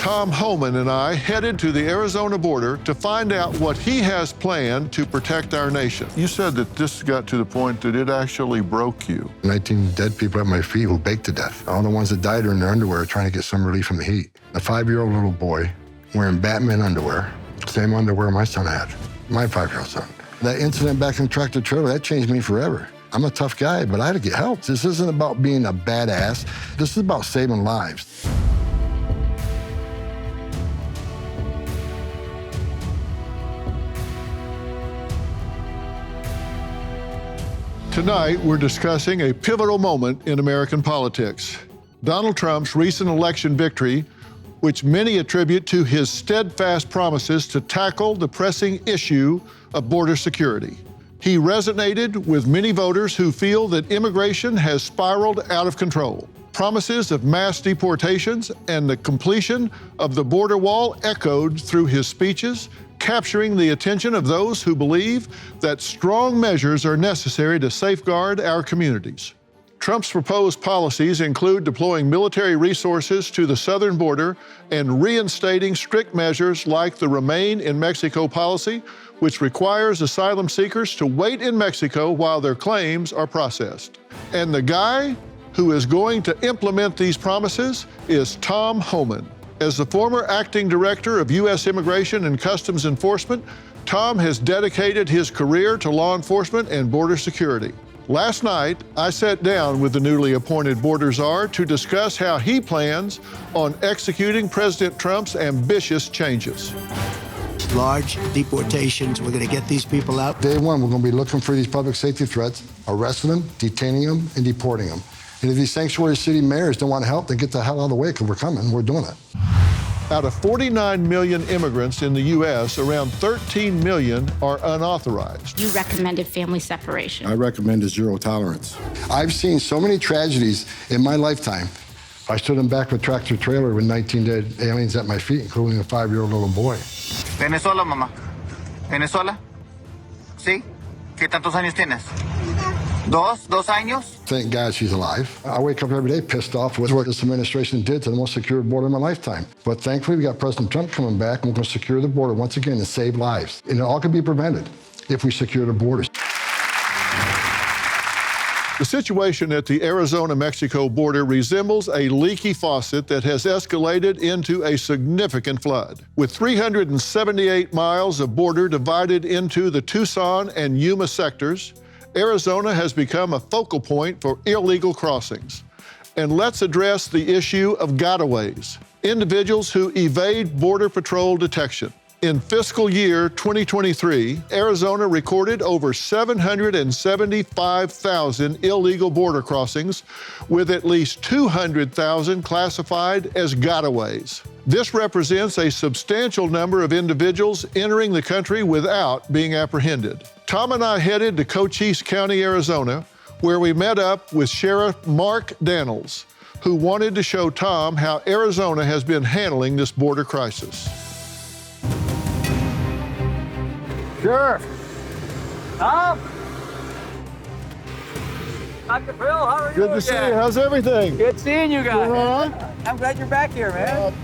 Tom Homan and I headed to the Arizona border to find out what he has planned to protect our nation. You said that this got to the point that it actually broke you. 19 dead people at my feet who baked to death. All the ones that died are in their underwear trying to get some relief from the heat. A 5-year-old little boy wearing Batman underwear, same underwear my son had, my 5-year-old son. That incident back in the tractor trailer, that changed me forever. I'm a tough guy, but I had to get help. This isn't about being a badass. This is about saving lives. Tonight, we're discussing a pivotal moment in American politics. Donald Trump's recent election victory, which many attribute to his steadfast promises to tackle the pressing issue of border security. He resonated with many voters who feel that immigration has spiraled out of control. Promises of mass deportations and the completion of the border wall echoed through his speeches, capturing the attention of those who believe that strong measures are necessary to safeguard our communities. Trump's proposed policies include deploying military resources to the southern border and reinstating strict measures like the Remain in Mexico policy, which requires asylum seekers to wait in Mexico while their claims are processed. And the guy who is going to implement these promises is Tom Homan. As the former acting director of U.S. Immigration and Customs Enforcement, Tom has dedicated his career to law enforcement and border security. Last night, I sat down with the newly appointed border czar to discuss how he plans on executing President Trump's ambitious changes. Large deportations, we're going to get these people out. Day one, we're going to be looking for these public safety threats, arresting them, detaining them, and deporting them. And if these sanctuary city mayors don't want to help, then get the hell out of the way, because we're coming, we're doing it. Out of 49 million immigrants in the U.S., around 13 million are unauthorized. You recommended family separation. I recommend a zero tolerance. I've seen so many tragedies in my lifetime. I stood in back of a tractor trailer with 19 dead aliens at my feet, including a 5-year-old little boy. Venezuela, mamá. Venezuela? ¿Sí? ¿Qué tantos años tienes? ¿Dos años? Thank God she's alive. I wake up every day pissed off with what this administration did to the most secure border in my lifetime. But thankfully, we got President Trump coming back, and we're going to secure the border once again and save lives. And it all can be prevented if we secure the borders. The situation at the Arizona-Mexico border resembles a leaky faucet that has escalated into a significant flood. With 378 miles of border divided into the Tucson and Yuma sectors, Arizona has become a focal point for illegal crossings. And let's address the issue of gotaways, individuals who evade Border Patrol detection. In fiscal year 2023, Arizona recorded over 775,000 illegal border crossings, with at least 200,000 classified as gotaways. This represents a substantial number of individuals entering the country without being apprehended. Tom and I headed to Cochise County, Arizona, where we met up with Sheriff Mark Daniels, who wanted to show Tom how Arizona has been handling this border crisis. Sure. Tom? Dr. Phil, how are you? Good to see you. How's everything? Good seeing you guys. Uh-huh. I'm glad you're back here, man.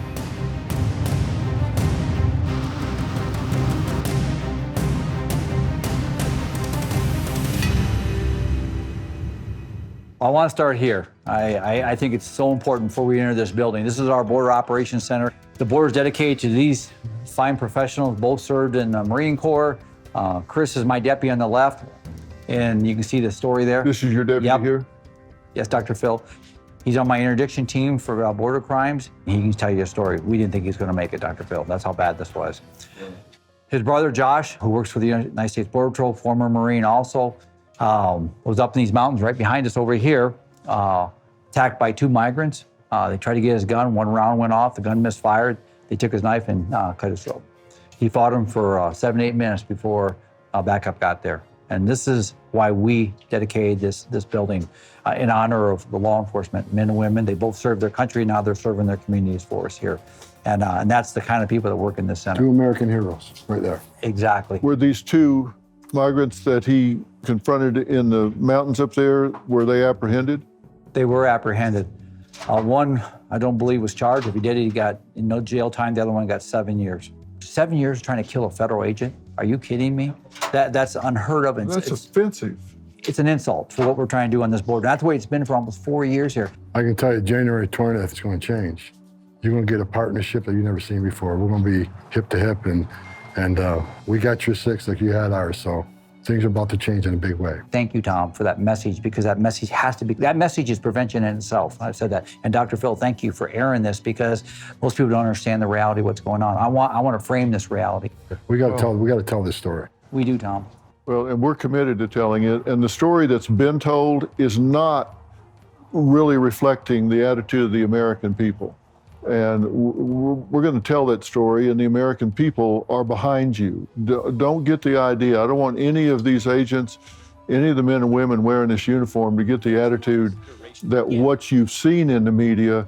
I want to start here. I think it's so important before we enter this building. This is our Border Operations Center. The border is dedicated to these fine professionals, both served in the Marine Corps. Chris is my deputy on the left, and you can see the story there. This is your deputy here? Yes, Dr. Phil. He's on my interdiction team for border crimes. He can tell you a story. We didn't think he was going to make it, Dr. Phil. That's how bad this was. His brother, Josh, who works for the United States Border Patrol, former Marine also, was up in these mountains right behind us over here, attacked by 2 migrants. They tried to get his gun. 1 round went off. The gun misfired. They took his knife and cut his throat. He fought him for 7 to 8 minutes before backup got there. And this is why we dedicated this building in honor of the law enforcement men and women. They both served their country. Now they're serving their communities for us here. And that's the kind of people that work in this center. 2 American heroes right there. Exactly. Were these 2 migrants that he confronted in the mountains up there, were they apprehended? They were apprehended. One, I don't believe was charged. If he did it, he got no jail time. The other one got 7 years. 7 years trying to kill a federal agent? Are you kidding me? That's unheard of. That's offensive. It's an insult for what we're trying to do on this border. That's the way it's been for almost 4 years here. I can tell you January 20th is going to change. You're going to get a partnership that you've never seen before. We're going to be hip to hip, and we got your six like you had ours, so things are about to change in a big way. Thank you, Tom, for that message, because that message has to be, that message is prevention in itself. I've said that. And Dr. Phil, thank you for airing this, because most people don't understand the reality of what's going on. I want to frame this reality. We got to tell this story. We do, Tom. Well, and we're committed to telling it. And the story that's been told is not really reflecting the attitude of the American people. And we're going to tell that story, and the American people are behind you. Don't get the idea. I don't want any of these agents, any of the men and women wearing this uniform to get the attitude that what you've seen in the media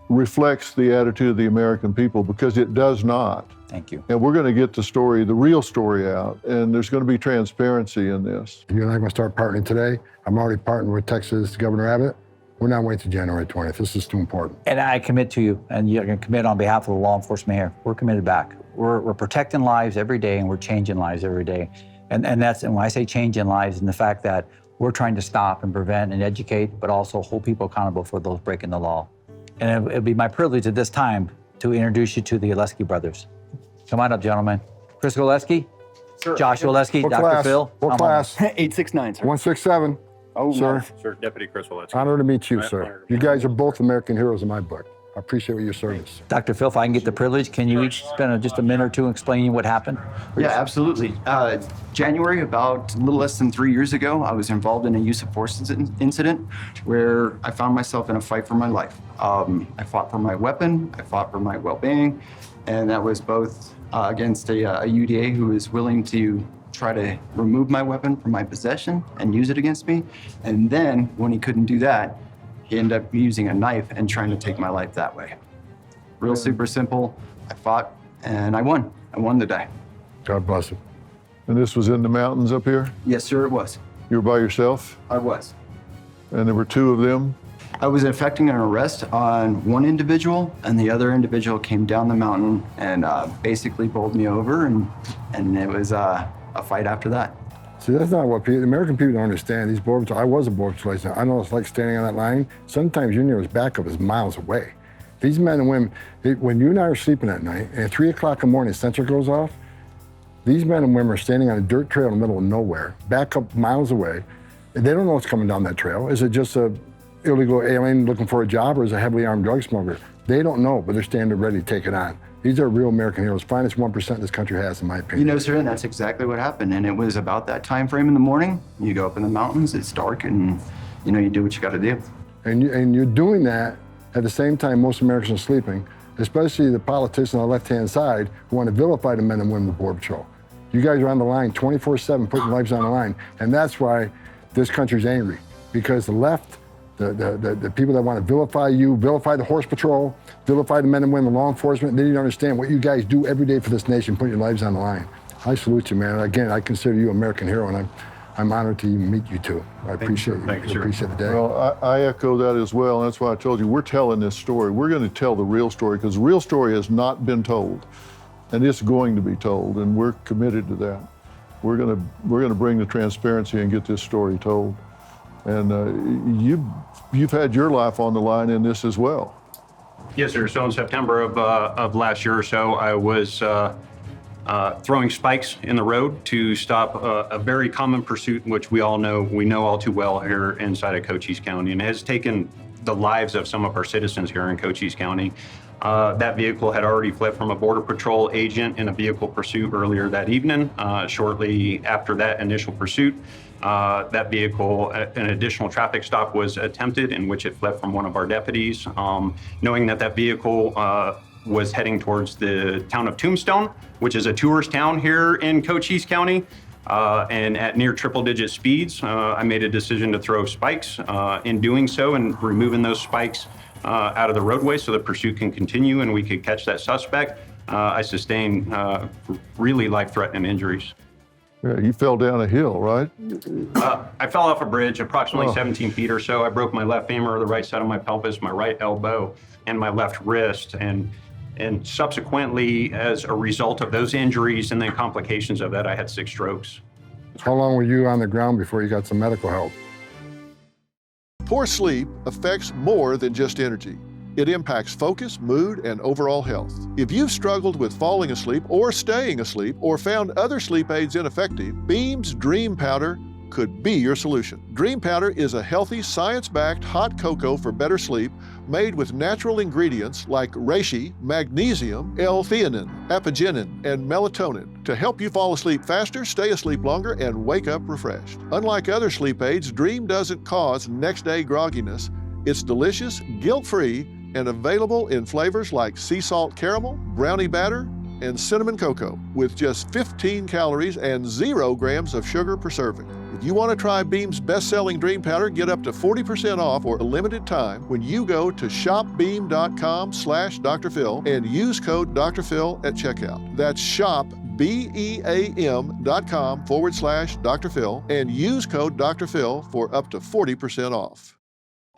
reflects the attitude of the American people, because it does not. Thank you. And we're going to get the story, the real story out, and there's going to be transparency in this. You and I are going to start partnering today. I'm already partnering with Texas Governor Abbott. We're not waiting to January 20th. This is too important. And I commit to you, and you're going to commit on behalf of the law enforcement here. We're committed back. We're protecting lives every day, and we're changing lives every day. And when I say changing lives, and the fact that we're trying to stop and prevent and educate, but also hold people accountable for those breaking the law. And it'll be my privilege at this time to introduce you to the Oletski brothers. Come on up, gentlemen. Chris Oletski, Sir, Joshua Oletski, What Dr. class? Phil. What Tom class? 869, sir. 167. Oh, sir. my. Sir, Deputy Chris Oletski. Honor to meet you, My sir. honor to You meet guys are both American heroes in my book. I appreciate your service. Dr. Phil, if I can get the privilege, can you each spend just a minute or two explaining what happened? Yeah, absolutely. January, about a little less than 3 years ago, I was involved in a use of force incident where I found myself in a fight for my life. I fought for my weapon, I fought for my well-being, and that was both against a UDA who was willing to try to remove my weapon from my possession and use it against me. And then, when he couldn't do that, he ended up using a knife and trying to take my life that way. Real super simple. I fought and I won. I won the day. God bless him. And this was in the mountains up here? Yes, sir, it was. You were by yourself? I was. And there were two of them? I was effecting an arrest on one individual, and the other individual came down the mountain and basically bowled me over, and it was a fight after that. See, that's not what the American people don't understand. These border patrol, I was a border patrol agent. I know it's like standing on that line. Sometimes your nearest backup is miles away. These men and women, when you and I are sleeping at night, and at 3 o'clock in the morning, sensor goes off, these men and women are standing on a dirt trail in the middle of nowhere, backup miles away. And they don't know what's coming down that trail. Is it just a illegal alien looking for a job, or is it a heavily armed drug smuggler? They don't know, but they're standing ready to take it on. These are real American heroes, finest 1% this country has, in my opinion. You know, sir, and that's exactly what happened. And it was about that time frame in the morning. You go up in the mountains, it's dark, and you do what you got to do. And you're doing that at the same time most Americans are sleeping, especially the politicians on the left-hand side who want to vilify the men and women of the Border Patrol. You guys are on the line 24/7, putting lives on the line. And that's why this country's angry, because the left, the people that want to vilify you, vilify the Horse Patrol, vilify the men and women of law enforcement, they need to understand what you guys do every day for this nation, putting your lives on the line. I salute you, man. Again, I consider you an American hero, and I'm honored to even meet you two. I appreciate you. Thank you, sir. I appreciate the day. Well, I echo that as well, and that's why I told you we're telling this story. We're going to tell the real story, because the real story has not been told, and it's going to be told, and we're committed to that. We're going to bring the transparency and get this story told. And you've had your life on the line in this as well. Yes, sir. So in September of last year or so, I was throwing spikes in the road to stop a very common pursuit, which we know all too well here inside of Cochise County, and it has taken the lives of some of our citizens here in Cochise County. That vehicle had already fled from a Border Patrol agent in a vehicle pursuit earlier that evening. Shortly after that initial pursuit, that vehicle, an additional traffic stop was attempted in which it fled from one of our deputies. Knowing that vehicle was heading towards the town of Tombstone, which is a tourist town here in Cochise County, and at near triple-digit speeds, I made a decision to throw spikes. In doing so and removing those spikes out of the roadway so the pursuit can continue and we could catch that suspect, I sustained really life-threatening injuries. Yeah, you fell down a hill, right? I fell off a bridge approximately Oh. 17 feet or so. I broke my left femur, the right side of my pelvis, my right elbow, and my left wrist. And subsequently, as a result of those injuries and then complications of that, I had 6 strokes. How long were you on the ground before you got some medical help? Poor sleep affects more than just energy. It impacts focus, mood, and overall health. If you've struggled with falling asleep or staying asleep or found other sleep aids ineffective, Beam's Dream Powder could be your solution. Dream Powder is a healthy, science-backed hot cocoa for better sleep made with natural ingredients like reishi, magnesium, L-theanine, apigenin, and melatonin to help you fall asleep faster, stay asleep longer, and wake up refreshed. Unlike other sleep aids, Dream doesn't cause next-day grogginess. It's delicious, guilt-free, and available in flavors like sea salt caramel, brownie batter, and cinnamon cocoa with just 15 calories and 0 grams of sugar per serving. If you want to try Beam's best-selling Dream Powder, get up to 40% off for a limited time when you go to shopbeam.com/Dr. Phil and use code Dr. Phil at checkout. That's shopbeam.com/Dr. Phil and use code Dr. Phil for up to 40% off.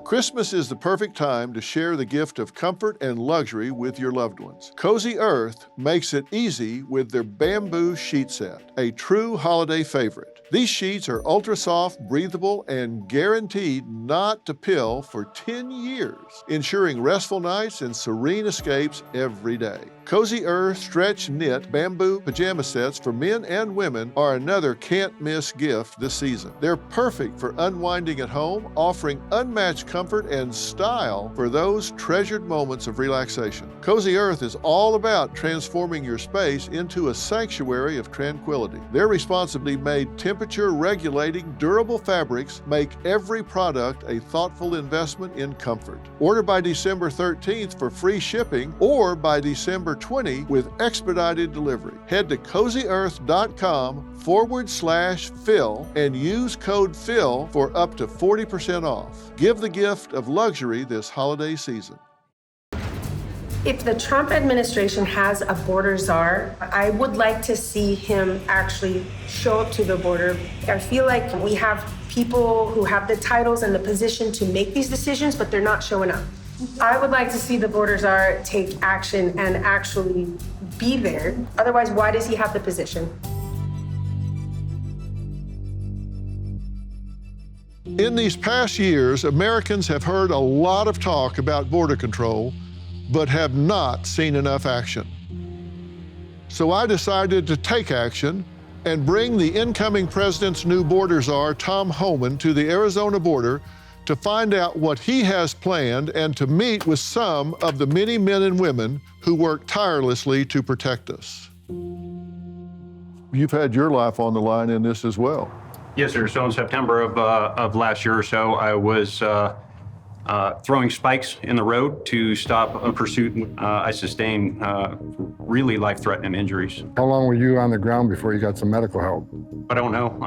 Christmas is the perfect time to share the gift of comfort and luxury with your loved ones. Cozy Earth makes it easy with their bamboo sheet set, a true holiday favorite. These sheets are ultra soft, breathable, and guaranteed not to pill for 10 years, ensuring restful nights and serene escapes every day. Cozy Earth stretch knit bamboo pajama sets for men and women are another can't-miss gift this season. They're perfect for unwinding at home, offering unmatched comfort and style for those treasured moments of relaxation. Cozy Earth is all about transforming your space into a sanctuary of tranquility. Their responsibly made temperature-regulating, durable fabrics make every product a thoughtful investment in comfort. Order by December 13th for free shipping or by December 20 with expedited delivery. Head to cozyearth.com/Phil and use code Phil for up to 40% off. Give the gift of luxury this holiday season. If the Trump administration has a border czar, I would like to see him actually show up to the border. I feel like we have people who have the titles and the position to make these decisions, but they're not showing up. I would like to see the border czar take action and actually be there. Otherwise, why does he have the position? In these past years, Americans have heard a lot of talk about border control, but have not seen enough action. So I decided to take action and bring the incoming president's new border czar, Tom Homan, to the Arizona border to find out what he has planned and to meet with some of the many men and women who work tirelessly to protect us. You've had your life on the line in this as well. Yes, sir. So in September of last year or so, I was throwing spikes in the road to stop a pursuit. I sustained really life-threatening injuries. How long were you on the ground before you got some medical help? I don't know.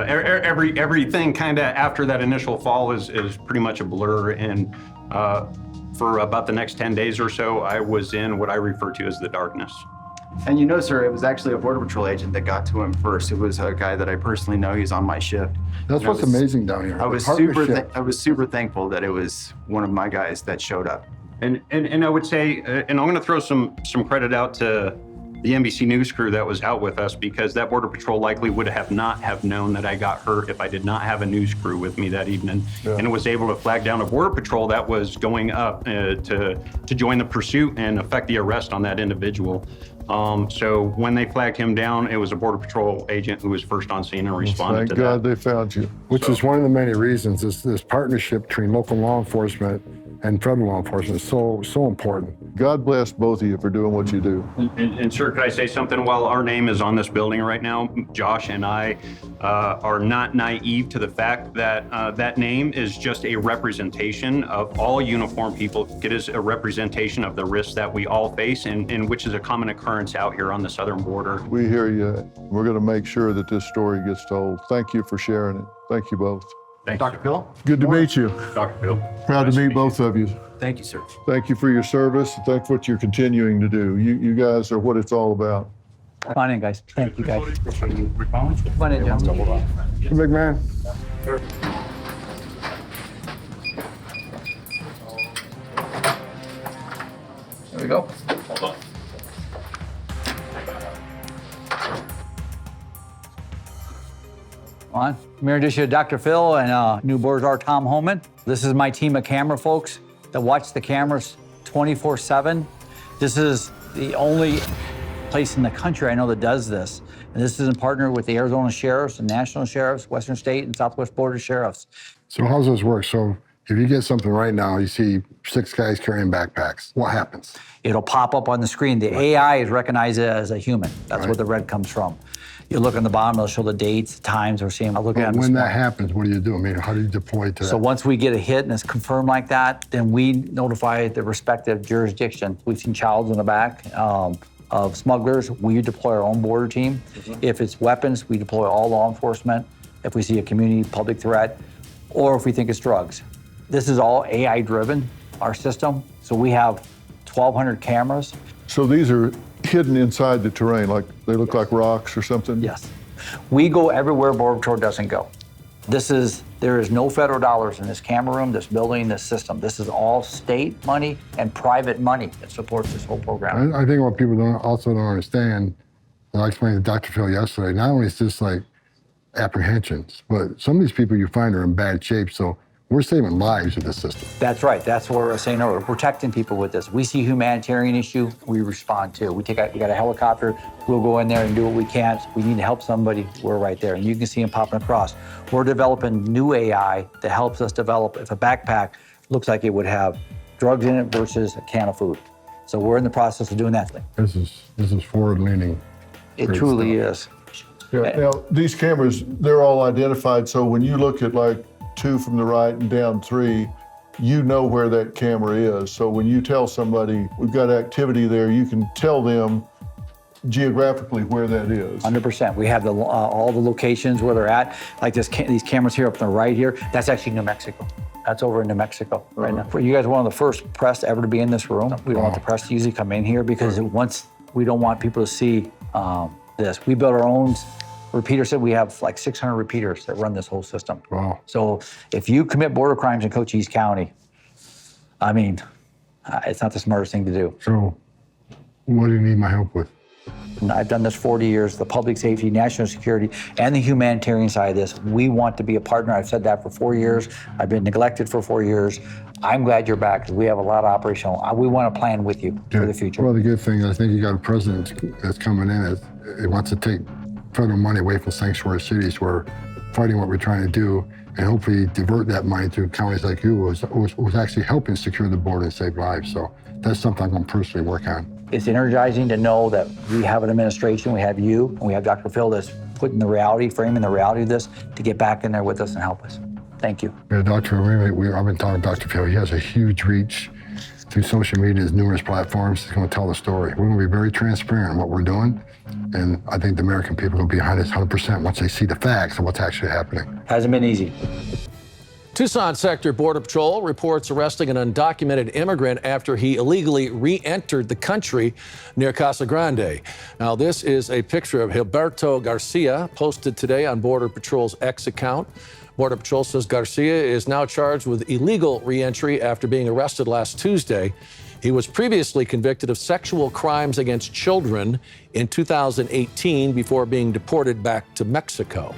Everything kind of after that initial fall is pretty much a blur. And for about the next 10 days or so, I was in what I refer to as the darkness. And you know, sir, it was actually a Border Patrol agent that got to him first. It was a guy that I personally know. He's on my shift. That's what's amazing down here. I was super thankful that it was one of my guys that showed up. And I would say, and I'm going to throw some credit out to the NBC News crew that was out with us, because that Border Patrol likely would not have known that I got hurt if I did not have a news crew with me that evening, and was able to flag down a Border Patrol that was going up to join the pursuit and effect the arrest on that individual. So when they flagged him down, it was a Border Patrol agent who was first on scene and responded to that. Thank God they found you. Which is one of the many reasons this partnership between local law enforcement and federal law enforcement is so important. God bless both of you for doing what you do. And sir, could I say something? While our name is on this building right now, Josh and I are not naive to the fact that that name is just a representation of all uniformed people. It is a representation of the risks that we all face, and which is a common occurrence out here on the southern border. We hear you. We're going to make sure that this story gets told. Thank you for sharing it. Thank you both. Thanks, Dr. Phil? Good to meet you. Dr. Phil. Proud Nice to meet you. both of you. Thank you, sir. Thank you for your service. Thank you for what you're continuing to do. You guys are what it's all about. Come on in, guys. Thank you, guys. Come on in, John. Big man. There we go. On. I'm introduce you to Dr. Phil and new board czar Tom Homan. This is my team of camera folks that watch the cameras 24/7. This is the only place in the country I know that does this. And this is in partner with the Arizona Sheriffs and National Sheriffs, Western State and Southwest Border Sheriffs. So how's this work? So if you get something right now, you see 6 guys carrying backpacks. What happens? It'll pop up on the screen. The AI is recognized as a human. That's where the red comes from. You look on the bottom, it'll show the dates, the times, we're seeing. I'll look at When that happens, what do you do? I mean, how do you deploy to that? So once we get a hit and it's confirmed like that, then we notify the respective jurisdiction. We've seen childs in the back of smugglers. We deploy our own border team. If it's weapons, we deploy all law enforcement. If we see a community public threat, or if we think it's drugs. This is all AI driven, our system. So we have 1,200 cameras. So these are hidden inside the terrain, like they look like rocks or something? Yes. We go everywhere Border Patrol doesn't go. There is no federal dollars in this camera room, this building, this system. This is all state money and private money that supports this whole program. I think what people also don't understand, and I explained to Dr. Phil yesterday, not only is this like apprehensions, but some of these people you find are in bad shape, so we're saving lives with this system. That's right. That's what we're saying. No, we're protecting people with this. We see humanitarian issue, we respond to. We got a helicopter, we'll go in there and do what we can. We need to help somebody, we're right there. And you can see them popping across. We're developing new AI that helps us develop if a backpack looks like it would have drugs in it versus a can of food. So we're in the process of doing that thing. This is forward-leaning. It truly is. Yeah. Now, these cameras, they're all identified, so when you look at like 2 from the right and down 3, you know where that camera is. So when you tell somebody we've got activity there, you can tell them geographically where that is. 100%. We have all the locations where they're at. Like these cameras here up on the right here, that's actually New Mexico. That's over in New Mexico right now. You guys are one of the first press ever to be in this room. We don't want the press to usually come in here because we don't want people to see this. We built our own repeater set. We have like 600 repeaters that run this whole system. Wow. So if you commit border crimes in Cochise County, I mean, it's not the smartest thing to do. So what do you need my help with? I've done this 40 years, the public safety, national security, and the humanitarian side of this. We want to be a partner. I've said that for 4 years. I've been neglected for 4 years. I'm glad you're back because we have a lot of operational. We want to plan with you for the future. Well, the good thing is I think you got a president that's coming in that wants to take federal money away from sanctuary cities. We're fighting what we're trying to do and hopefully divert that money to counties like you who's actually helping secure the border and save lives. So that's something I'm going to personally work on. It's energizing to know that we have an administration, we have you, and we have Dr. Phil that's putting the reality, framing the reality of this to get back in there with us and help us. Thank you. Yeah, Dr. I've been talking to Dr. Phil. He has a huge reach through social media, his numerous platforms. He's going to tell the story. We're going to be very transparent in what we're doing. And I think the American people will be behind us 100% once they see the facts of what's actually happening. Hasn't been easy. Tucson Sector Border Patrol reports arresting an undocumented immigrant after he illegally re-entered the country near Casa Grande. Now, this is a picture of Gilberto Garcia posted today on Border Patrol's X account. Border Patrol says Garcia is now charged with illegal re-entry after being arrested last Tuesday. He was previously convicted of sexual crimes against children in 2018 before being deported back to Mexico.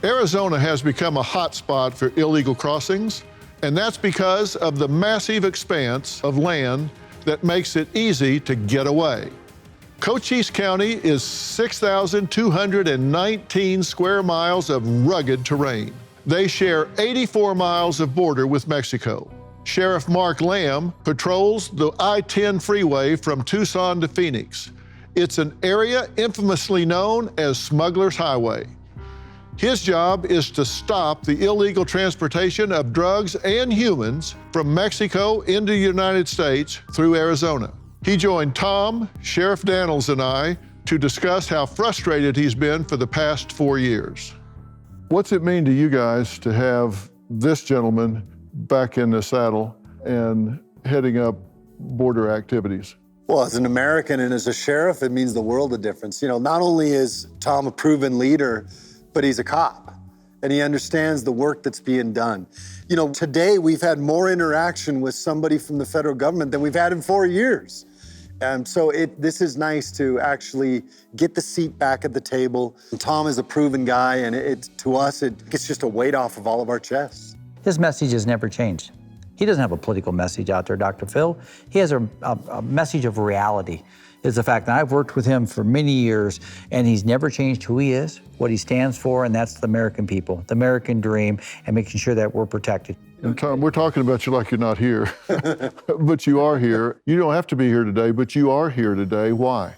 Arizona has become a hotspot for illegal crossings, and that's because of the massive expanse of land that makes it easy to get away. Cochise County is 6,219 square miles of rugged terrain. They share 84 miles of border with Mexico. Sheriff Mark Lamb patrols the I-10 freeway from Tucson to Phoenix. It's an area infamously known as Smuggler's Highway. His job is to stop the illegal transportation of drugs and humans from Mexico into the United States through Arizona. He joined Tom, Sheriff Daniels, and I to discuss how frustrated he's been for the past 4 years. What's it mean to you guys to have this gentleman back in the saddle and heading up border activities? Well, as an American and as a sheriff, it means the world of difference. You know, not only is Tom a proven leader, but he's a cop and he understands the work that's being done. You know, today we've had more interaction with somebody from the federal government than we've had in 4 years. So this is nice to actually get the seat back at the table. Tom is a proven guy, and to us, it gets just a weight off of all of our chests. His message has never changed. He doesn't have a political message out there, Dr. Phil. He has a message of reality. Is the fact that I've worked with him for many years, and he's never changed who he is, what he stands for, and that's the American people, the American dream, and making sure that we're protected. And Tom, we're talking about you like you're not here, but you are here. You don't have to be here today, but you are here today. Why?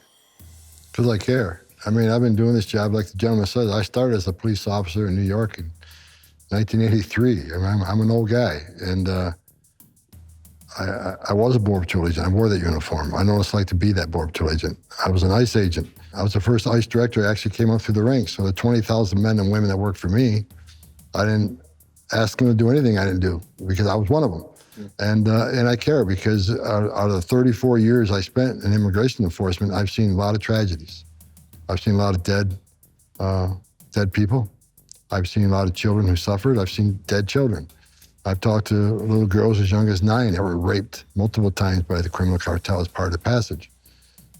Because I care. I mean, I've been doing this job, like the gentleman said. I started as a police officer in New York in 1983. I mean, I'm an old guy, and I was a Border Patrol agent. I wore that uniform. I know what it's like to be that Border Patrol agent. I was an ICE agent. I was the first ICE director who actually came up through the ranks. So the 20,000 men and women that worked for me, I didn't ask them to do anything I didn't do because I was one of them. And I care because out of the 34 years I spent in immigration enforcement, I've seen a lot of tragedies. I've seen a lot of dead people. I've seen a lot of children who suffered. I've seen dead children. I've talked to little girls as young as 9 that were raped multiple times by the criminal cartel as part of the passage.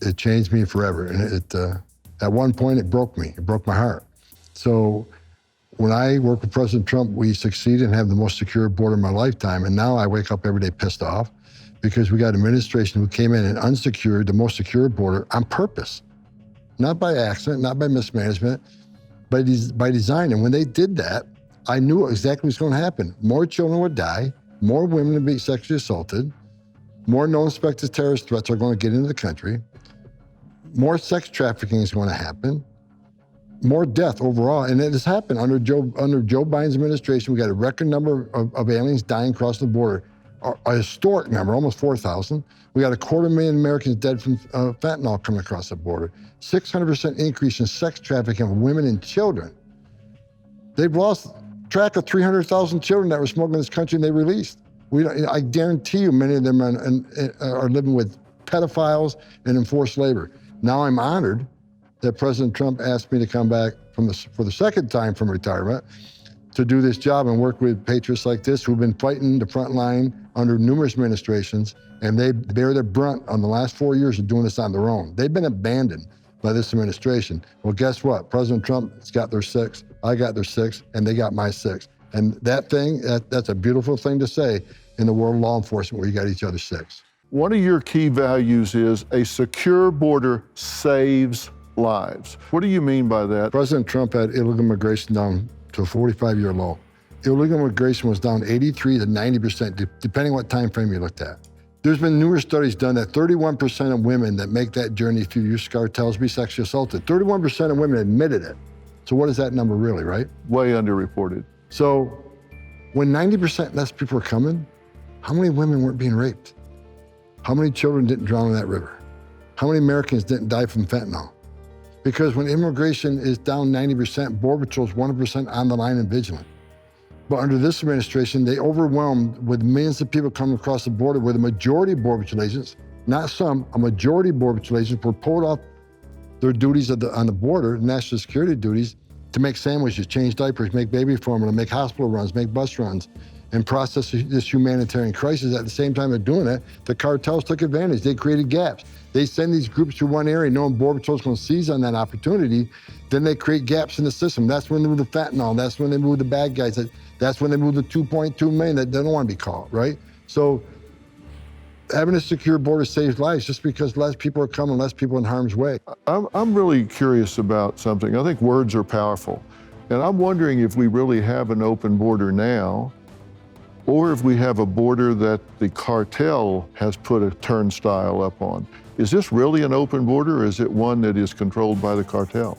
It changed me forever. And at one point, it broke me. It broke my heart. So when I worked with President Trump, we succeeded and have the most secure border of my lifetime. And now I wake up every day pissed off because we got an administration who came in and unsecured the most secure border on purpose. Not by accident, not by mismanagement, by design. And when they did that, I knew exactly what's going to happen. More children would die, more women would be sexually assaulted, more known suspected terrorist threats are going to get into the country, more sex trafficking is going to happen, more death overall. And it has happened under Joe Biden's administration. We got a record number of aliens dying across the border, a historic number, almost 4,000. We got 250,000 Americans dead from fentanyl coming across the border. 600% increase in sex trafficking of women and children. They've lost track of 300,000 children that were smuggled in this country and they released. I guarantee you many of them are living with pedophiles and enforced labor. Now I'm honored that President Trump asked me to come back for the second time from retirement to do this job and work with patriots like this who've been fighting the front line under numerous administrations, and they bear their brunt on the last 4 years of doing this on their own. They've been abandoned by this administration. Well, guess what? President Trump's got their 6, I got their 6, and they got my 6. And that's a beautiful thing to say in the world of law enforcement where you got each other's 6. One of your key values is a secure border saves lives. What do you mean by that? President Trump had illegal immigration down to a 45-year low. Illegal immigration was down 83 to 90%, depending what time frame you looked at. There's been numerous studies done that 31% of women that make that journey through use cartels be sexually assaulted. 31% of women admitted it. So what is that number really, right? Way underreported. So when 90% less people are coming, how many women weren't being raped? How many children didn't drown in that river? How many Americans didn't die from fentanyl? Because when immigration is down 90%, Border Patrol is 100% on the line and vigilant. But under this administration, they overwhelmed with millions of people coming across the border where the majority of Border Patrol agents, not some, a majority of Border Patrol agents were pulled off their duties on the border, national security duties, to make sandwiches, change diapers, make baby formula, make hospital runs, make bus runs, and process this humanitarian crisis. At the same time they're doing it, the cartels took advantage. They created gaps. They send these groups to one area knowing Border Patrol's going to seize on that opportunity. Then they create gaps in the system. That's when they move the fentanyl. That's when they move the bad guys. That's when they move the 2.2 million that don't want to be caught, right? So having a secure border saves lives just because less people are coming, less people in harm's way. I'm really curious about something. I think words are powerful. And I'm wondering if we really have an open border now, or if we have a border that the cartel has put a turnstile up on. Is this really an open border, or is it one that is controlled by the cartel?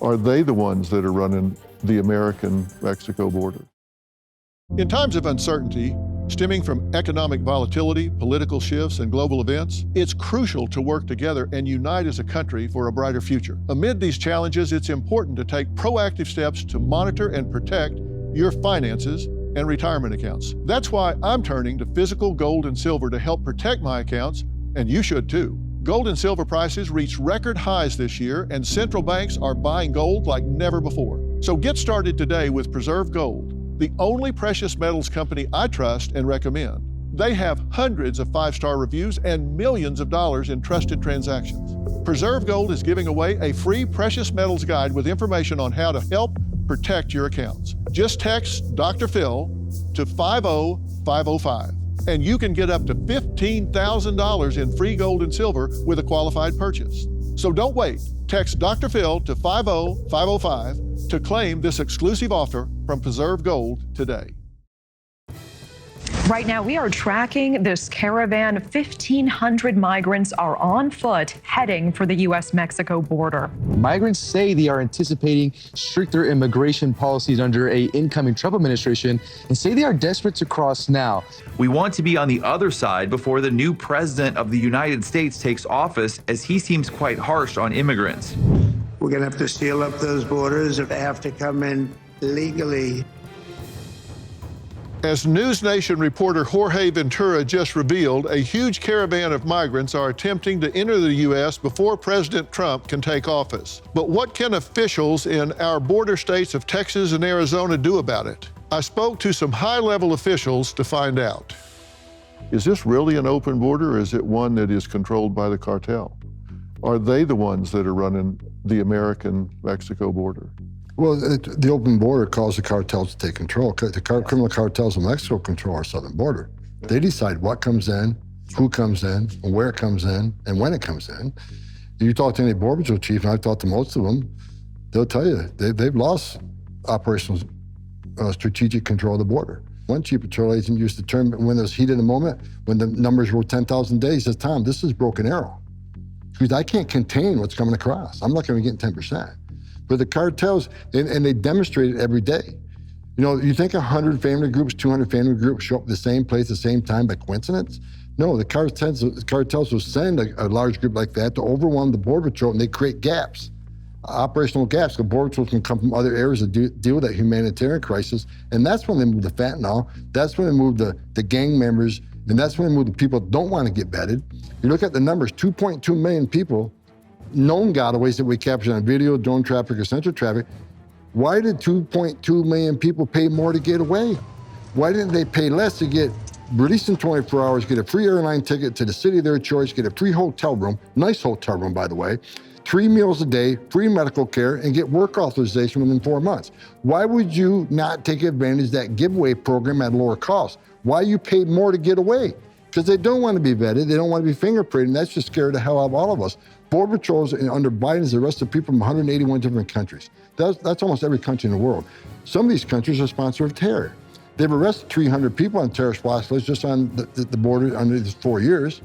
Are they the ones that are running the American-Mexico border? In times of uncertainty, stemming from economic volatility, political shifts, and global events, it's crucial to work together and unite as a country for a brighter future. Amid these challenges, it's important to take proactive steps to monitor and protect your finances and retirement accounts. That's why I'm turning to physical gold and silver to help protect my accounts, and you should too. Gold and silver prices reached record highs this year, and central banks are buying gold like never before. So get started today with Preserve Gold, the only precious metals company I trust and recommend. They have hundreds of five-star reviews and millions of dollars in trusted transactions. Preserve Gold is giving away a free precious metals guide with information on how to help protect your accounts. Just text Dr. Phil to 50505, and you can get up to $15,000 in free gold and silver with a qualified purchase. So don't wait. Text Dr. Phil to 50505 to claim this exclusive offer from Preserve Gold today. Right now, we are tracking this caravan. 1,500 migrants are on foot heading for the U.S.-Mexico border. Migrants say they are anticipating stricter immigration policies under an incoming Trump administration and say they are desperate to cross now. We want to be on the other side before the new president of the United States takes office, as he seems quite harsh on immigrants. We're going to have to seal up those borders if they have to come in legally. As News Nation reporter Jorge Ventura just revealed, a huge caravan of migrants are attempting to enter the U.S. before President Trump can take office. But what can officials in our border states of Texas and Arizona do about it? I spoke to some high-level officials to find out. Is this really an open border, or is it one that is controlled by the cartel? Are they the ones that are running the American-Mexico border? Well, the open border calls the cartels to take control. The criminal cartels in Mexico control our southern border. They decide what comes in, who comes in, and where it comes in, and when it comes in. You talk to any border patrol chief, and I've talked to most of them, they'll tell you they've lost operational strategic control of the border. One chief patrol agent used the term when there's heat in the moment, when the numbers were 10,000 days, he says, Tom, this is broken arrow. Because I can't contain what's coming across. I'm not going to get 10%. But the cartels, and they demonstrate it every day. You know, you think 100 family groups, 200 family groups show up at the same place at the same time by coincidence? No, the cartels will send a large group like that to overwhelm the border patrol, and they create gaps, operational gaps. The border patrol can come from other areas to deal with that humanitarian crisis, and that's when they move the fentanyl, that's when they move the gang members, and that's when they move the people that don't want to get vetted. You look at the numbers, 2.2 million people, known gotaways that we captured on video, drone traffic, or sensor traffic. Why did 2.2 million people pay more to get away? Why didn't they pay less to get released in 24 hours, get a free airline ticket to the city of their choice, get a free hotel room, nice hotel room, by the way, 3 meals a day, free medical care, and get work authorization within 4 months? Why would you not take advantage of that giveaway program at a lower cost? Why you paid more to get away? Because they don't want to be vetted, they don't want to be fingerprinted, and that's just scared the hell out of all of us. Border patrols under Biden has arrested people from 181 different countries. That's almost every country in the world. Some of these countries are sponsors of terror. They've arrested 300 people on terrorist watch lists just on the border under these 4 years.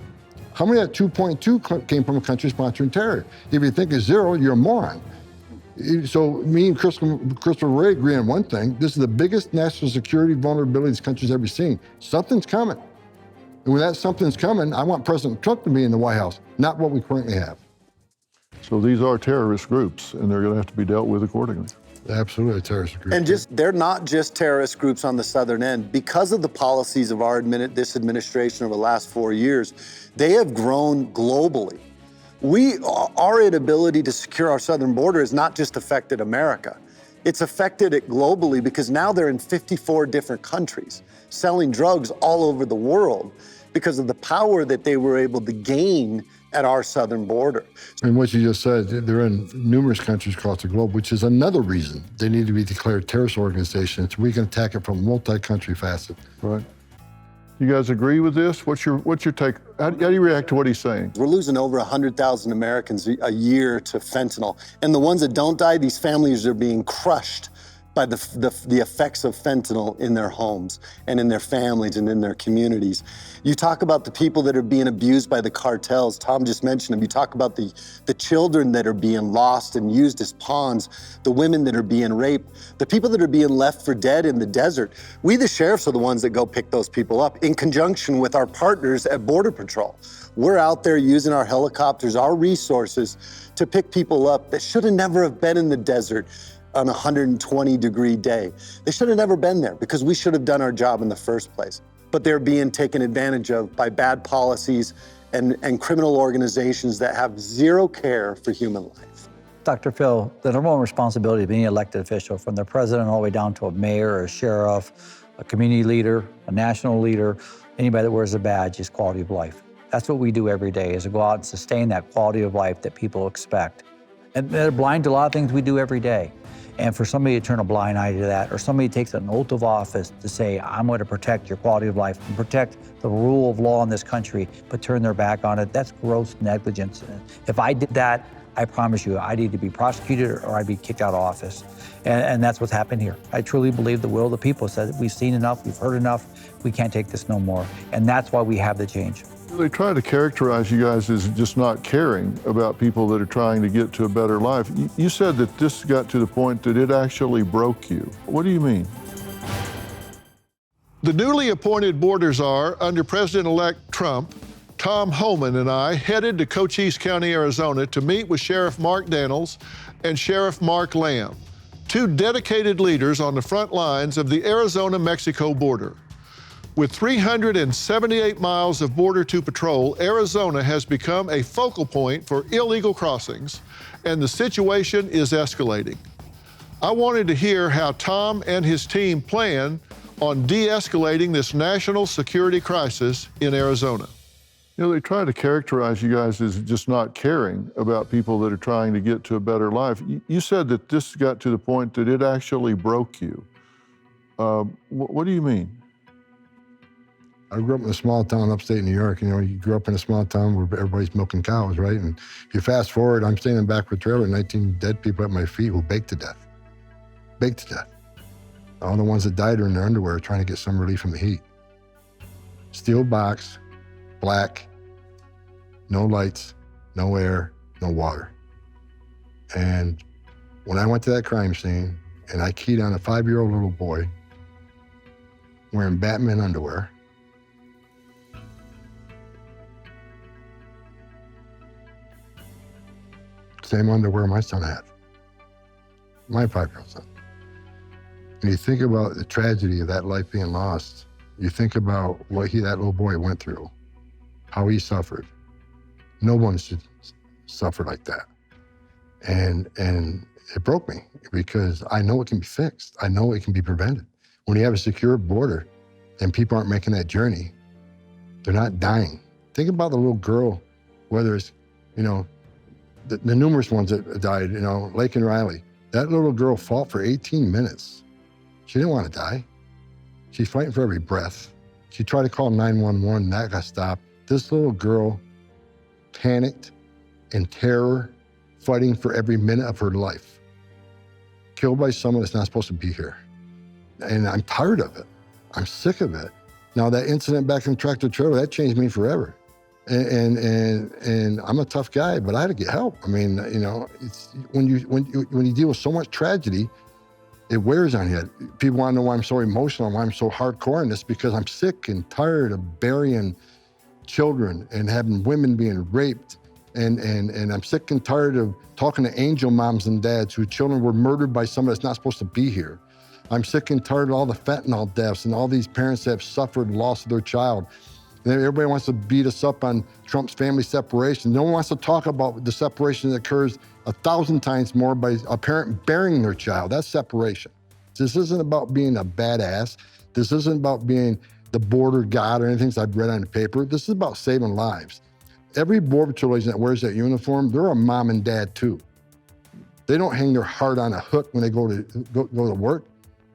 How many of that 2.2 came from a country sponsoring terror? If you think it's zero, you're a moron. So me and Christopher Wray agree on one thing. This is the biggest national security vulnerability this country's ever seen. Something's coming. And when that something's coming, I want President Trump to be in the White House, not what we currently have. So these are terrorist groups, and they're going to have to be dealt with accordingly. Absolutely, terrorist groups. And they're not just terrorist groups on the southern end. Because of the policies of this administration over the last 4 years, they have grown globally. Our inability to secure our southern border has not just affected America. It's affected it globally because now they're in 54 different countries, selling drugs all over the world because of the power that they were able to gain at our southern border. And what you just said, they're in numerous countries across the globe, which is another reason they need to be declared terrorist organizations. We can attack it from a multi-country facet. Right. You guys agree with this? What's your take? How do you react to what he's saying? We're losing over 100,000 Americans a year to fentanyl. And the ones that don't die, these families are being crushed by the effects of fentanyl in their homes and in their families and in their communities. You talk about the people that are being abused by the cartels. Tom just mentioned them. You talk about the children that are being lost and used as pawns, the women that are being raped, the people that are being left for dead in the desert. We, the sheriffs, are the ones that go pick those people up in conjunction with our partners at Border Patrol. We're out there using our helicopters, our resources to pick people up that should have never have been in the desert on a 120-degree day. They should have never been there because we should have done our job in the first place. But they're being taken advantage of by bad policies and criminal organizations that have zero care for human life. Dr. Phil, the number one responsibility of any elected official, from the president all the way down to a mayor, a sheriff, a community leader, a national leader, anybody that wears a badge, is quality of life. That's what we do every day, is to go out and sustain that quality of life that people expect. And they're blind to a lot of things we do every day. And for somebody to turn a blind eye to that, or somebody takes an oath of office to say, I'm going to protect your quality of life and protect the rule of law in this country, but turn their back on it, that's gross negligence. If I did that, I promise you, I'd either be prosecuted or I'd be kicked out of office. And that's what's happened here. I truly believe the will of the people said, we've seen enough, we've heard enough, we can't take this no more. And that's why we have the change. They try to characterize you guys as just not caring about people that are trying to get to a better life. You said that this got to the point that it actually broke you. What do you mean? The newly appointed border czar under President-elect Trump, Tom Homan, and I headed to Cochise County, Arizona to meet with Sheriff Mark Daniels and Sheriff Mark Lamb, two dedicated leaders on the front lines of the Arizona-Mexico border. With 378 miles of border to patrol, Arizona has become a focal point for illegal crossings, and the situation is escalating. I wanted to hear how Tom and his team plan on de-escalating this national security crisis in Arizona. You know, they try to characterize you guys as just not caring about people that are trying to get to a better life. You said that this got to the point that it actually broke you. What do you mean? I grew up in a small town upstate New York. You know, you grew up in a small town where everybody's milking cows, right? And if you fast forward, I'm staying in the back of a trailer, 19 dead people at my feet who baked to death. Baked to death. All the ones that died are in their underwear trying to get some relief from the heat. Steel box, black, no lights, no air, no water. And when I went to that crime scene and I keyed on a 5-year-old little boy wearing Batman underwear, same underwear my son had, my 5-year-old son. And you think about the tragedy of that life being lost. You think about what that little boy went through, how he suffered. No one should suffer like that. And it broke me because I know it can be fixed. I know it can be prevented. When you have a secure border and people aren't making that journey, they're not dying. Think about the little girl, whether it's, you know, the numerous ones that died, you know, Lake and Riley. That little girl fought for 18 minutes. She didn't want to die. She's fighting for every breath. She tried to call 911, and that got stopped. This little girl panicked in terror, fighting for every minute of her life. Killed by someone that's not supposed to be here. And I'm tired of it. I'm sick of it. Now, that incident back in tractor trailer, that changed me forever. And I'm a tough guy, but I had to get help. I mean, you know, it's when you deal with so much tragedy, it wears on you. People want to know why I'm so emotional and why I'm so hardcore in this, because I'm sick and tired of burying children and having women being raped. And I'm sick and tired of talking to angel moms and dads whose children were murdered by someone that's not supposed to be here. I'm sick and tired of all the fentanyl deaths and all these parents that have suffered loss of their child. And everybody wants to beat us up on Trump's family separation. No one wants to talk about the separation that occurs 1,000 times more by a parent burying their child. That's separation. This isn't about being a badass. This isn't about being the border god or anything I've read on the paper. This is about saving lives. Every Border Patrol agent that wears that uniform, they're a mom and dad too. They don't hang their heart on a hook when they go to work.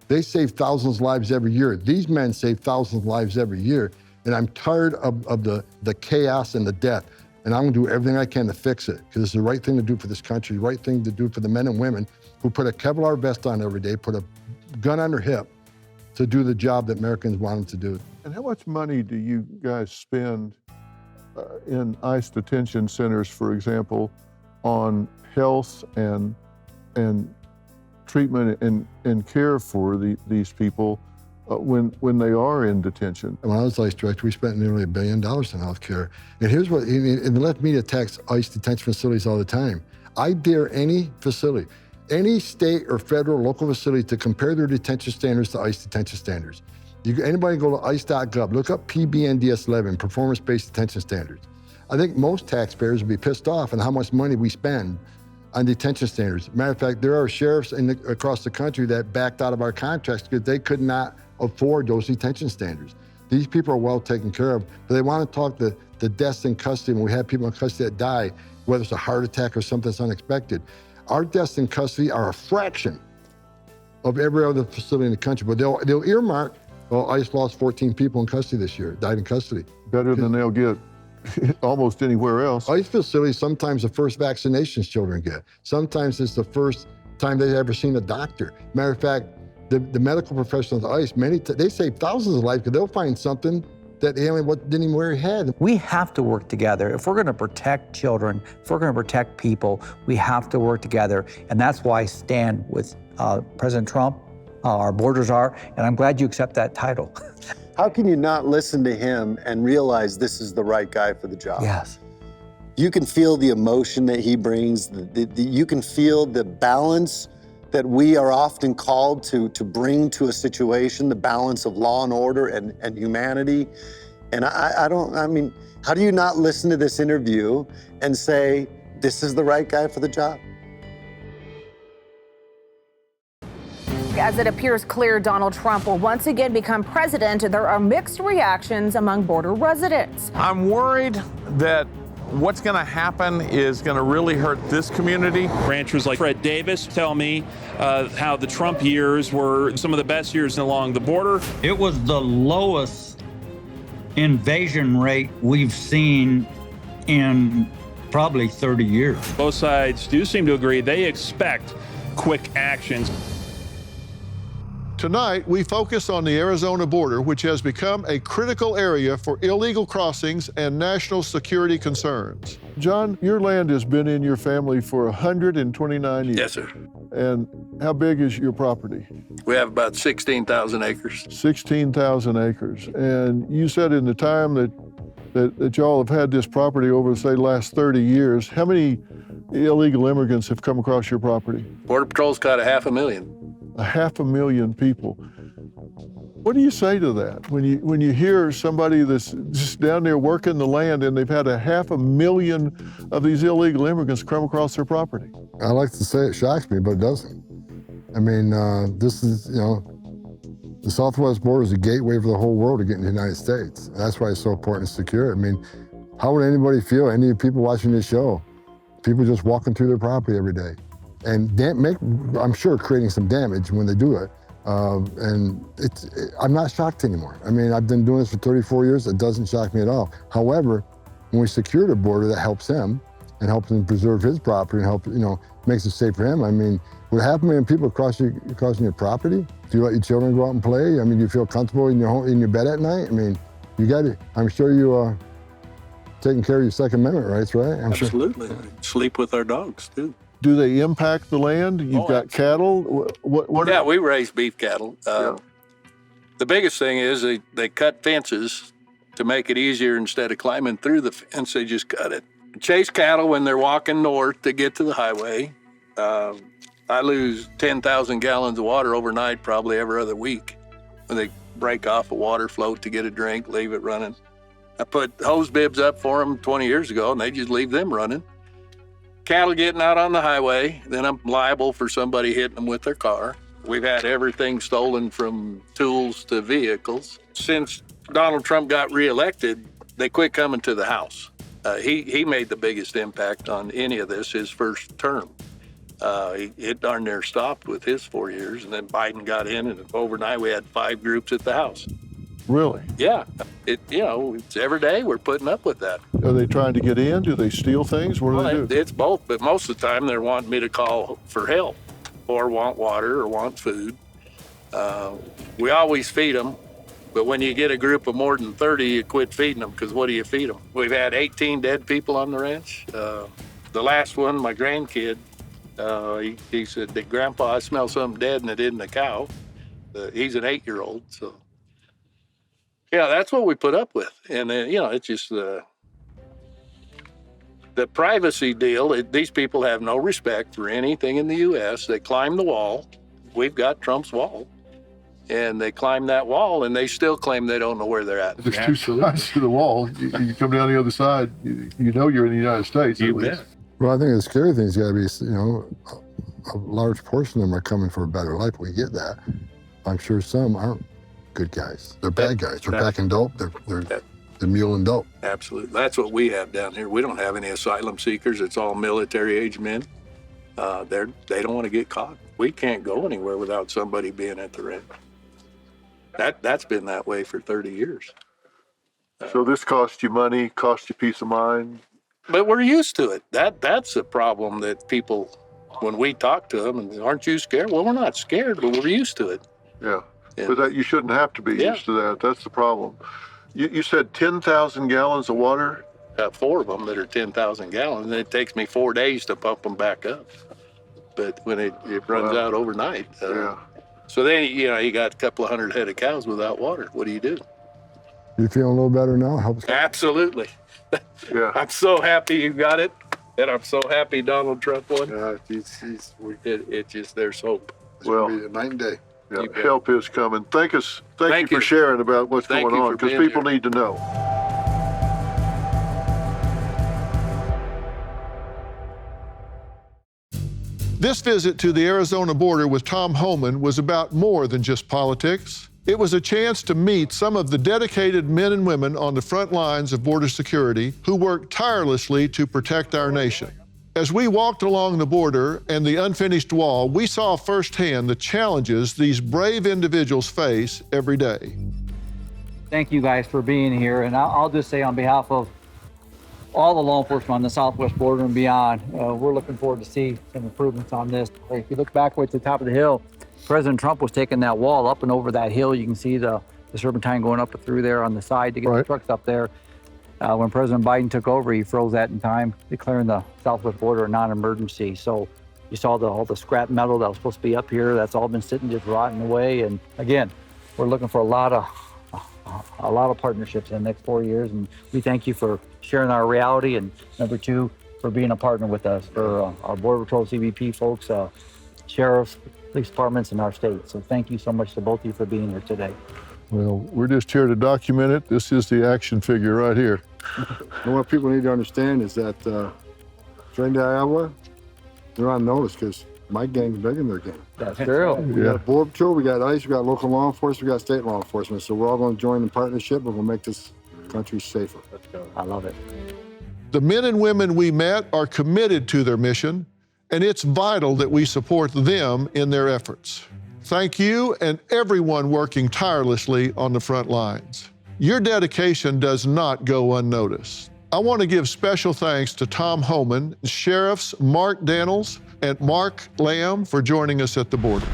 They save thousands of lives every year. These men save thousands of lives every year. And I'm tired of the chaos and the death. And I'm gonna do everything I can to fix it, because it's the right thing to do for this country, the right thing to do for the men and women who put a Kevlar vest on every day, put a gun on their hip to do the job that Americans want them to do. And how much money do you guys spend in ICE detention centers, for example, on health and treatment and care for these people when they are in detention? When I was ICE director, we spent nearly $1 billion in health care. And here's what, and the left media attacks ICE detention facilities all the time. I dare any facility, any state or federal local facility to compare their detention standards to ICE detention standards. Anybody go to ice.gov, look up PBNDS 11, performance-based detention standards. I think most taxpayers would be pissed off on how much money we spend on detention standards. Matter of fact, there are sheriffs across the country that backed out of our contracts because they could not afford those detention standards. These people are well taken care of, but they want to talk the deaths in custody. When we have people in custody that die, whether it's a heart attack or something that's unexpected, our deaths in custody are a fraction of every other facility in the country. But they'll earmark, well, ICE lost 14 people in custody this year, died in custody. Better than they'll get almost anywhere else. ICE facilities, sometimes the first vaccinations children get. Sometimes it's the first time they've ever seen a doctor. Matter of fact, the medical professionals at ICE, they save thousands of lives because they'll find something that the alien didn't even wear head. We have to work together. If we're going to protect children, if we're going to protect people, we have to work together. And that's why I stand with President Trump, our borders are, and I'm glad you accept that title. How can you not listen to him and realize this is the right guy for the job? Yes. You can feel the emotion that he brings. You can feel the balance that we are often called to bring to a situation, the balance of law and order and humanity. And I mean, how do you not listen to this interview and say, this is the right guy for the job? As it appears clear Donald Trump will once again become president, there are mixed reactions among border residents. I'm worried that what's going to happen is going to really hurt this community. Ranchers like Fred Davis tell me how the Trump years were some of the best years along the border. It was the lowest invasion rate we've seen in probably 30 years. Both sides do seem to agree they expect quick actions. Tonight, we focus on the Arizona border, which has become a critical area for illegal crossings and national security concerns. John, your land has been in your family for 129 years. Yes, sir. And how big is your property? We have about 16,000 acres. 16,000 acres. And you said in the time that y'all have had this property over, say, the last 30 years, how many illegal immigrants have come across your property? Border Patrol's got 500,000. 500,000 people. What do you say to that when you hear somebody that's just down there working the land and they've had 500,000 of these illegal immigrants come across their property? I like to say it shocks me, but it doesn't. I mean, this is, the southwest border is a gateway for the whole world to get into the United States. That's why it's so important to secure it. I mean, how would anybody feel, any people watching this show, people just walking through their property every day? And I'm sure creating some damage when they do it. And I'm not shocked anymore. I mean, I've been doing this for 34 years. It doesn't shock me at all. However, when we secure the border, that helps him and helps him preserve his property and makes it safe for him. I mean, with 500,000 people crossing your property, do you let your children go out and play? I mean, do you feel comfortable in your bed at night? I mean, I'm sure you are taking care of your Second Amendment rights, right? Absolutely. Sure. Sleep with our dogs, too. Do they impact the land? You've got cattle? Yeah, we raise beef cattle. The biggest thing is they cut fences to make it easier. Instead of climbing through the fence, they just cut it. Chase cattle when they're walking north to get to the highway. I lose 10,000 gallons of water overnight probably every other week when they break off a water float to get a drink, leave it running. I put hose bibs up for them 20 years ago, and they just leave them running. Cattle getting out on the highway, then I'm liable for somebody hitting them with their car. We've had everything stolen from tools to vehicles. Since Donald Trump got reelected, they quit coming to the house. He made the biggest impact on any of this his first term. It darn near stopped with his 4 years, and then Biden got in, and overnight we had 5 groups at the house. Really? Yeah. It's every day we're putting up with that. Are they trying to get in? Do they steal things? What do they do? It's both, but most of the time they're wanting me to call for help or want water or want food. We always feed them, but when you get a group of more than 30, you quit feeding them because what do you feed them? We've had 18 dead people on the ranch. The last one, my grandkid, he said, Grandpa, I smell something dead and it isn't a cow. He's an 8-year-old, so. Yeah, that's what we put up with. And, it's just the privacy deal. These people have no respect for anything in the U.S. They climb the wall. We've got Trump's wall. and they climb that wall, and they still claim they don't know where they're at. There's two sides to the wall. You come down the other side, you know you're in the United States. You bet. Well, I think the scary thing's got to be, a large portion of them are coming for a better life. We get that. I'm sure some aren't good guys. They're bad guys. They're packing dope. They're muling dope. Absolutely. That's what we have down here. We don't have any asylum seekers. It's all military-age men. They don't want to get caught. We can't go anywhere without somebody being at the ready. That's been that way for 30 years. So this costs you money, costs you peace of mind. But we're used to it. That's a problem that people, when we talk to them, and aren't you scared? Well, we're not scared, but we're used to it. Yeah, but you shouldn't have to be used to that. That's the problem. You said 10,000 gallons of water? Got 4 of them that are 10,000 gallons, and it takes me 4 days to pump them back up. But when it runs out overnight. So then, you got a couple of hundred head of cows without water. What do you do? You feeling a little better now? Absolutely. Yeah. I'm so happy you got it, and I'm so happy Donald Trump won. It just, there's hope. Well, It'll be a night and day. Yeah, help is coming. Thank you for sharing about what's going on, because people need to know. This visit to the Arizona border with Tom Homan was about more than just politics. It was a chance to meet some of the dedicated men and women on the front lines of border security who work tirelessly to protect our nation. As we walked along the border and the unfinished wall, we saw firsthand the challenges these brave individuals face every day. Thank you guys for being here. And I'll just say on behalf of all the law enforcement on the southwest border and beyond, we're looking forward to see some improvements on this. If you look back at the top of the hill, President Trump was taking that wall up and over that hill. You can see the serpentine going up and through there on the side to get the trucks up there. When President Biden took over, he froze that in time, declaring the southwest border a non-emergency. So you saw all the scrap metal that was supposed to be up here. That's all been sitting just rotting away. And again, we're looking for a lot of partnerships in the next 4 years. And we thank you for sharing our reality. And number 2, for being a partner with us, for our Border Patrol CBP folks, sheriffs, police departments in our state. So thank you so much to both of you for being here today. Well, we're just here to document it. This is the action figure right here. And what people need to understand is that Trinidad, Iowa, they're on notice because my gang's bigger than their gang. That's true. We got Border Patrol, we got ICE, we got local law enforcement, we got state law enforcement. So we're all going to join in partnership and we'll make this country safer. Let's go. I love it. The men and women we met are committed to their mission, and it's vital that we support them in their efforts. Thank you and everyone working tirelessly on the front lines. Your dedication does not go unnoticed. I want to give special thanks to Tom Homan, Sheriffs Mark Daniels and Mark Lamb for joining us at the border.